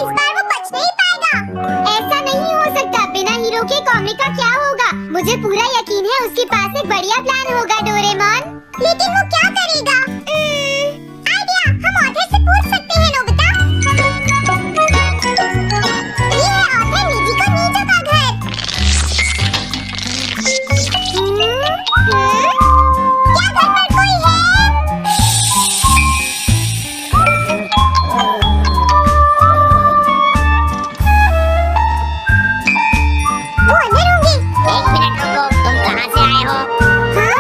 इस बार वो बच नहीं पाएगा। ऐसा नहीं हो सकता, बिना हीरो के कॉमिक का क्या होगा? मुझे पूरा यकीन है उसके पास एक बढ़िया प्लान होगा डोरेमोन। लेकिन वो क्या करेगा? आइडिया, हम ऑथर से पूछ सकते हैं नोबिता। ये है ऑथर निजिको नीजो का घर। क्या घर पर कोई है? वो अंदर होंगे। एक मिनट रुको, तुम कहाँ से आए हो? हाँ?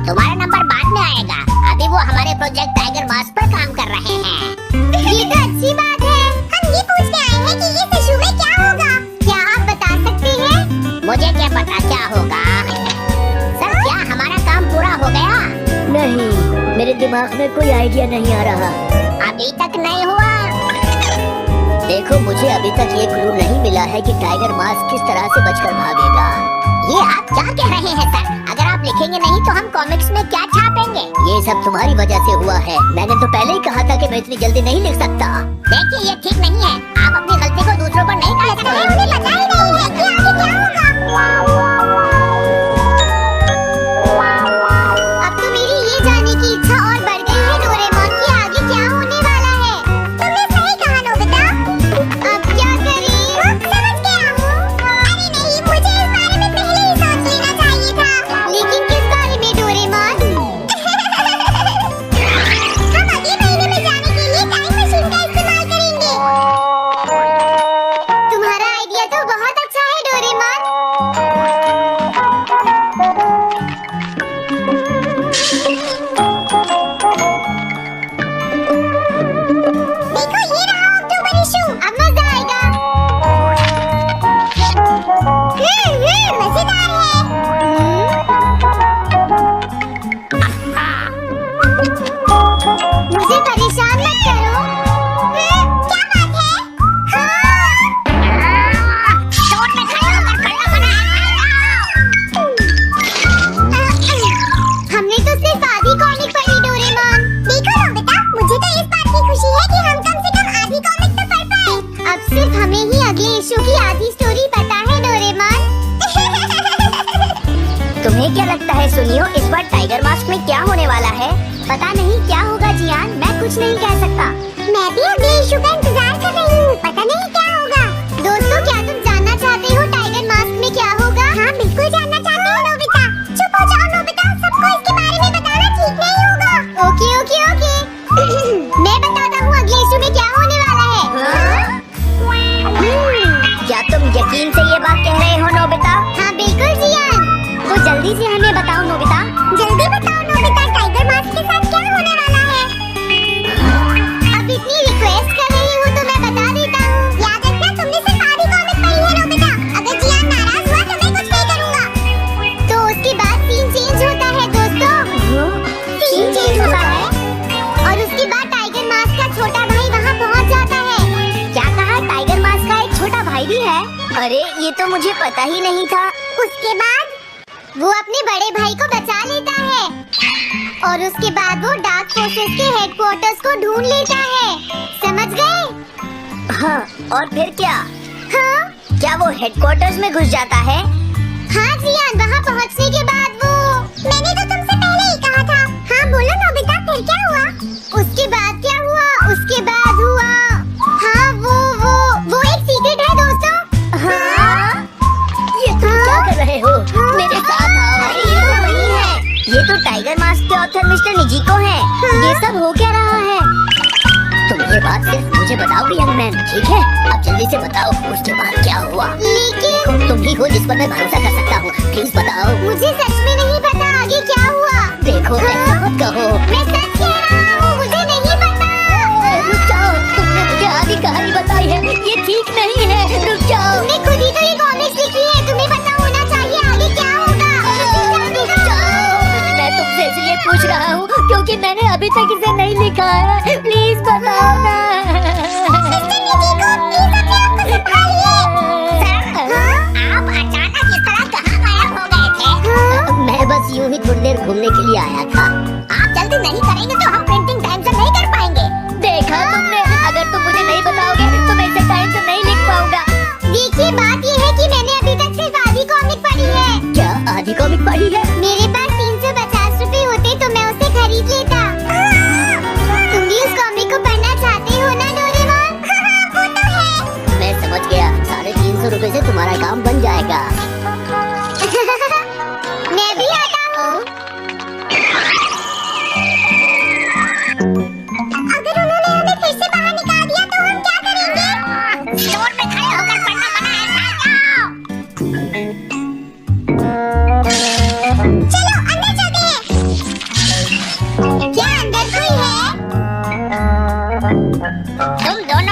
तुम्हारा नंबर बाद में आएगा, अभी वो हमारे प्रोजेक्ट टाइगर मास्क पर काम कर रहे हैं। ये तो अच्छी बात है। हम ये पूछने आए हैं कि ये सशु में क्या होगा? क्या आप बता सकते हैं? मुझे क्या पता क्या होगा? सर, क्या हमारा काम पूरा हो गया? नहीं, मेरे दिमाग में कोई आइडिया नहीं आ रहा। अभी तक नहीं हुआ। देखो, मुझे अभी तक ये क्लू नहीं मिला है कि टाइगर मास्क किस तरह से बचकर भागेगा। ये आप क्या कह रहे हैं सर? अगर आप लिखेंगे नहीं तो हम कॉमिक्स में क्या छापेंगे? ये सब तुम्हारी वजह से हुआ है। मैंने तो पहले ही कहा था कि मैं इतनी जल्दी नहीं लिख सकता। देखिए, ये ठीक नहीं है। आप अपनी गलती को दूसरों पर नहीं डाल सकते। उन्हें पता ही नहीं है कि आगे क्या होगा। अब तो मेरी ये जानने की इच्छा और बढ़ गई है डोरेमोन कि आगे क्या होने वाला है। तुमने सही कहा नोबिता। अब क्या करें? समझ गया हूँ। अरे नहीं, मुझे इस बारे में पहले ही सोच लेना चाहिए था। लेकिन किस बारे में डोरेमोन? हम अगले महीने में जाने के लिए टाइम मशीन का इस्तेमाल करेंगे। तुम्हारा आइडिया तो बहुत अच्छा है डोरेमोन। देखो, ये रहा अक्टूबर इशू। अब मजा आएगा। मजेदार है। मुझे परेशान मत करो। क्या बात है? चोट में खड़े होकर खड़ा बना है। हमने तो सिर्फ आधी कॉमिक पढ़ी डोरेमोन। देखो नोबिता, मुझे तो इस बात की खुशी है कि हम कम से कम आधी कॉमिक तो पढ़ पाए। अब सिर्फ हमें ही अगले इशू की आधी स्टोरी पता है डोरेमोन। तुम्हें क्या लगता है सुनियो, इस बार टाइगर मास्क में क्या होने वाला है? पता नहीं क्या होगा जियान, मैं कुछ नहीं कह सकता। मैं भी अगले इशू का इंतजार कर रही हूँ, पता नहीं क्या होगा। दोस्तों, क्या तुम जानना चाहते हो टाइगर मास्क में क्या होगा? हाँ, बिल्कुल जानना चाहते हो नोबिता। चुप हो जाओ नोबिता, सबको इसके बारे में बताना ठीक नहीं होगा। Okay okay okay. मैं बताता हूँ अगले इशू में क्या होने वाला है। क्या तुम यकीन से ये बात कह रहे हो नोबिता? हाँ बिल्कुल जियान। तो जल्दी से हमें बताओ नोबिता। जल्दी बताओ नोबिता, टाइगर मास्क के साथ क्या होने वाला है? अब इतनी रिक्वेस्ट कर रही हूँ तो मैं बता देता हूँ। याद रखना, तुमने सिर्फ आधी कॉमिक पढ़ी है नोबिता। अगर जियान नाराज हुआ तो मैं कुछ नहीं करूँगा। तो उसके बाद सीन चेंज होता है दोस्तों। सीन चेंज होता है और उसके बाद टाइगर मास्क का छोटा भाई वहाँ पहुँच जाता है। क्या कहा? टाइगर मास्क का एक छोटा भाई भी है? अरे, ये तो मुझे पता ही नहीं था। उसके बाद वो अपने बड़े भाई को बचा लेता है और उसके बाद वो डार्क फोर्सेस के हेडक्वार्टर्स को ढूंढ लेता है। समझ गए? हाँ, और फिर क्या? हाँ क्या वो हेडक्वार्टर्स में घुस जाता है? हाँ जियान, वहाँ पहुँचने के बाद वो, मैंने तो तुमसे पहले ही कहा था। हाँ बोलो नोबिता, फिर क्या हुआ? उसके बाद क्या हुआ? उसके बाद हुआ, हाँ वो एक सीक्रेट है दोस्तों। हाँ? ये तुम क्या कर रहे हो? मेरे साथ आओ। अरे ये तो वही है। ये तो टाइगर मास्क के ऑथर मिस्टर निजिको हैं। ये सब हो क्या रहा है? तुम ये बात सिर्फ मुझे बताओगे यंग मैन, ठीक है? अब जल्दी से बताओ उसके बाद क्या हुआ। लेकिन तुम ही हो जिस पर मैं भरोसा कर सकता हूँ, प्लीज बताओ। मुझे सच में नहीं पता आगे क्या हुआ। देखो, ऐसा मत कहो। मैं सच कह रहा हूँ, मुझे नहीं पता। रुक जाओ, तुमने मुझे आधी कहानी बताई है, ये ठीक नहीं है। रुक जाओ। तुमने खुद ही तो ये कॉमिक्स लिखी है, तुम्हें पता होना चाहिए आगे क्या होगा। रुक जाओ। मैं तुमसे इसलिए पूछ रहा हूँ क्योंकि मैंने अभी तक इसे नहीं लिखा है। प्लीज बताओ ना। आप अचानक इस तरह कहाँ गायब हो गए थे? मैं बस यूं ही थोड़ी देर घूमने के लिए आया था। आप जल्दी नहीं करेंगे तो हम प्रिंटिंग टाइम से नहीं कर पाएंगे। देखा तुमने, अगर तुम मुझे नहीं बताओगे तो मैं इसे टाइम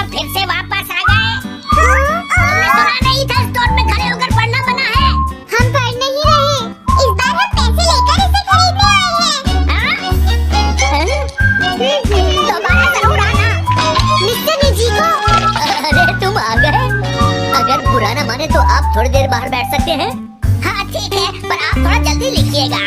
लोग फिर से वापस आ गए। तुमने सुना नहीं था स्टोर में खड़े होकर पढ़ना मना है? हम पढ़ नहीं रहे, इस बार हम पैसे लेकर इसे खरीदने आए हैं। दोबारा जरूर आना। मिस्टर निजीको, अरे तुम आ गए। अगर बुरा न माने तो आप थोड़ी देर बाहर बैठ सकते हैं। हाँ ठीक है, पर आप थोड़ा जल्दी लिखिएगा।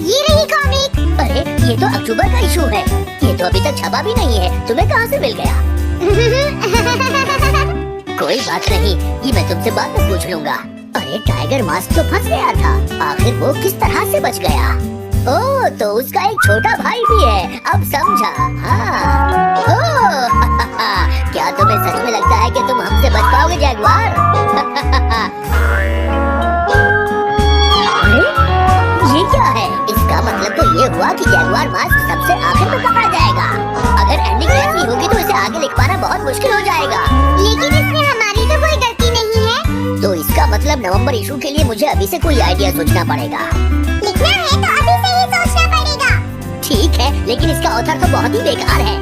ये रही कॉमिक। अरे ये तो अक्टूबर का इशू है, ये तो अभी तक छपा भी नहीं है। तुम्हें कहाँ से मिल गया? कोई बात नहीं, ये मैं तुमसे बाद में पूछ लूंगा। अरे टाइगर मास्क तो फंस गया था, आखिर वो किस तरह से बच गया? ओह, तो उसका एक छोटा भाई भी है, अब समझा। हाँ। ओह, क्या तुम्हें सच में लगता है कि तुम हमसे बच पाओगे जैगुआर? अरे, ये क्या है? इसका मतलब तो ये हुआ कि जैगुआर मास्क सबसे आखिर में पकड़ा जाएगा। अगर एंडिंग ऐसी होगी तो इसे आगे लिख पाना बहुत मुश्किल हो जाएगा। लेकिन इसमें हमारी तो कोई गलती नहीं है। तो इसका मतलब नवंबर इशू के लिए मुझे अभी से कोई आइडिया सोचना पड़ेगा। लिखना है तो अभी से ही सोचना पड़ेगा। ठीक है, लेकिन इसका ऑथर तो बहुत ही बेकार है।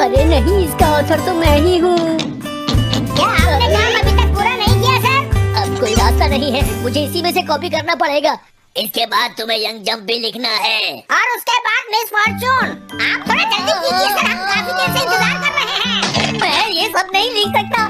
अरे नहीं, इसका ऑथर तो मैं ही हूँ। क्या आपने काम अभी तक पूरा नहीं किया सर? अब कोई रास्ता नहीं है, मुझे इसी में से कॉपी करना पड़ेगा। इसके बाद तुम्हें यंग जंप भी लिखना है। और उसके बाद मिस फॉर्चून। आप थोड़ा जल्दी कीजिए सर, हम काफी देर से इंतजार कर रहे हैं। मैं ये सब नहीं लिख सकता,